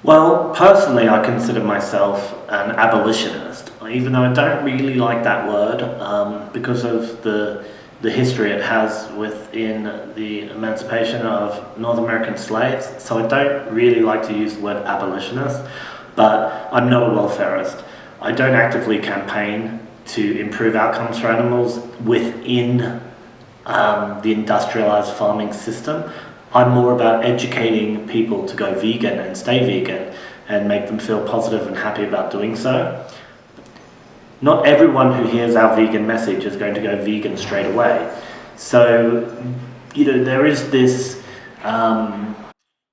Well, personally, I consider myself an abolitionist, even though I don't really like that word because of the history it has within the emancipation of North American slaves. So I don't really like to use the word abolitionist, but I'm not a welfarist. I don't actively campaign to improve outcomes for animals within the industrialised farming system. I'm more about educating people to go vegan and stay vegan and make them feel positive and happy about doing so. Not everyone who hears our vegan message is going to go vegan straight away. So, there is this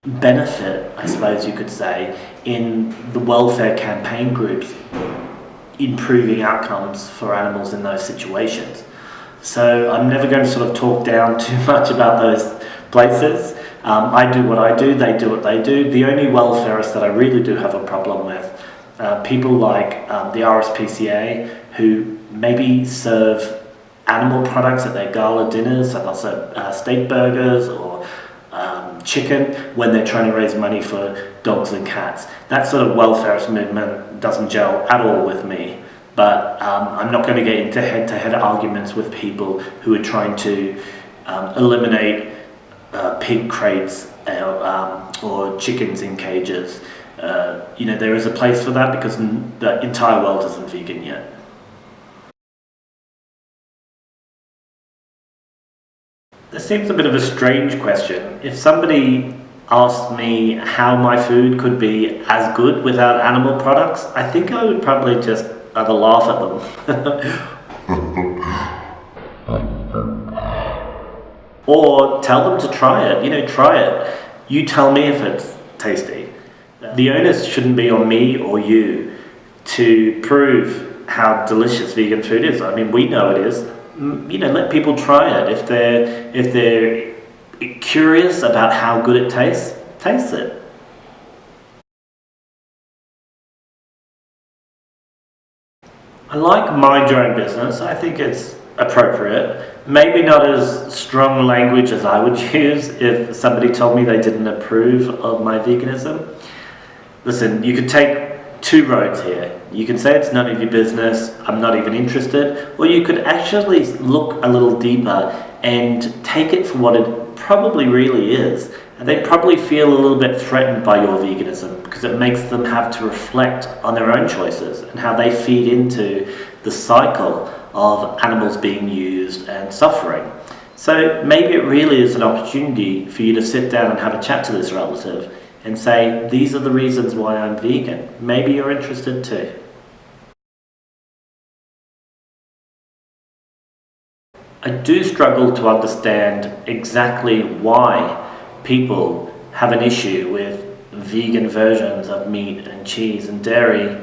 benefit, I suppose you could say, in the welfare campaign groups improving outcomes for animals in those situations. So I'm never going to sort of talk down too much about those places. I do what I do, they do what they do. The only welfarists that I really do have a problem with, people like the RSPCA, who maybe serve animal products at their gala dinners, so they'll serve steak burgers or chicken when they're trying to raise money for dogs and cats. That sort of welfarist movement doesn't gel at all with me. But I'm not going to get into head-to-head arguments with people who are trying to eliminate pig crates or chickens in cages. There is a place for that because the entire world isn't vegan yet. This seems a bit of a strange question. If somebody asked me how my food could be as good without animal products, I think I would probably just either laugh at them or tell them to try it. Try it. You tell me if it's tasty. The onus shouldn't be on me or you to prove how delicious vegan food is. I mean, we know it is. Let people try it. If they're curious about how good it tastes, taste it. I like mind your own business. I think it's appropriate. Maybe not as strong language as I would use if somebody told me they didn't approve of my veganism. Listen, you could take two roads here. You can say it's none of your business, I'm not even interested, or you could actually look a little deeper and take it for what it probably really is. And they probably feel a little bit threatened by your veganism because it makes them have to reflect on their own choices and how they feed into the cycle of animals being used and suffering. So maybe it really is an opportunity for you to sit down and have a chat to this relative and say, these are the reasons why I'm vegan. Maybe you're interested too. I do struggle to understand exactly why people have an issue with vegan versions of meat and cheese and dairy.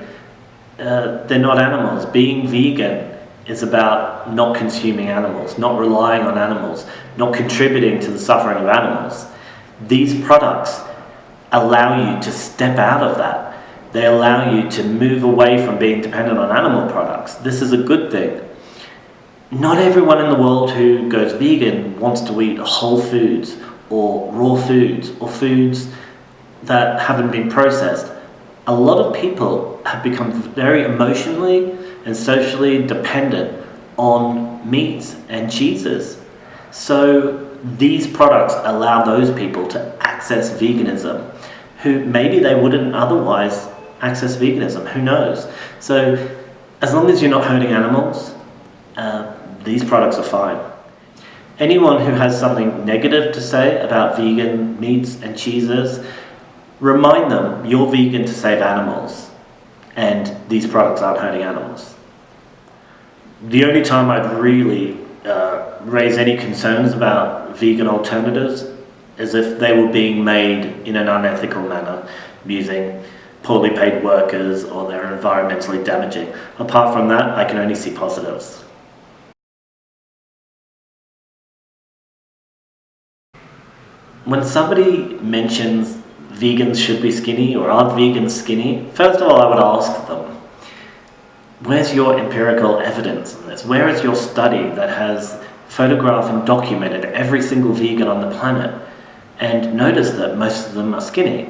They're not animals. Being vegan is about not consuming animals, not relying on animals, not contributing to the suffering of animals. These products allow you to step out of that. They allow you to move away from being dependent on animal products. This is a good thing. Not everyone in the world who goes vegan wants to eat whole foods or raw foods or foods that haven't been processed. A lot of people have become very emotionally and socially dependent on meats and cheeses. So these products allow those people to access veganism who maybe they wouldn't otherwise access veganism, who knows? So as long as you're not hurting animals, these products are fine. Anyone who has something negative to say about vegan meats and cheeses, remind them you're vegan to save animals and these products aren't hurting animals. The only time I'd really raise any concerns about vegan alternatives is if they were being made in an unethical manner, using poorly paid workers or they're environmentally damaging. Apart from that, I can only see positives. When somebody mentions vegans should be skinny or aren't vegans skinny, first of all I would ask them, where's your empirical evidence on this? Where is your study that has photographed and documented every single vegan on the planet and noticed that most of them are skinny?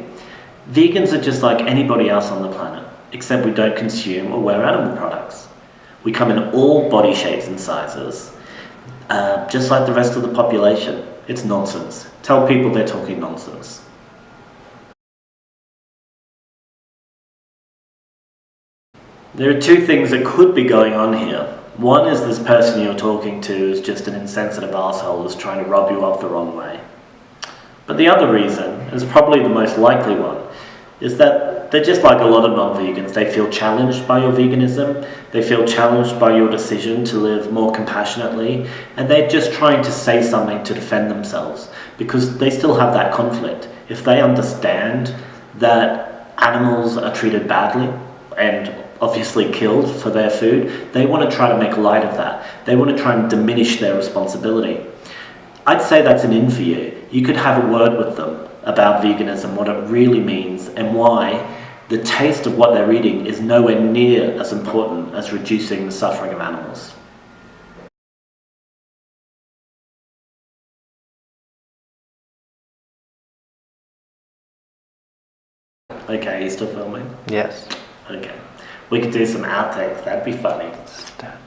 Vegans are just like anybody else on the planet, except we don't consume or wear animal products. We come in all body shapes and sizes, just like the rest of the population. It's nonsense. Tell people they're talking nonsense. There are two things that could be going on here. One is this person you're talking to is just an insensitive asshole who's trying to rub you up the wrong way. But the other reason, is probably the most likely one, is that they're just like a lot of non-vegans. They feel challenged by your veganism, they feel challenged by your decision to live more compassionately, and they're just trying to say something to defend themselves, because they still have that conflict. If they understand that animals are treated badly, and obviously killed for their food, they want to try to make light of that. They want to try and diminish their responsibility. I'd say that's an in for you. You could have a word with them about veganism, what it really means, and why the taste of what they're eating is nowhere near as important as reducing the suffering of animals. Okay, you still filming? Yes. Okay. We could do some outtakes, that'd be funny. Stop.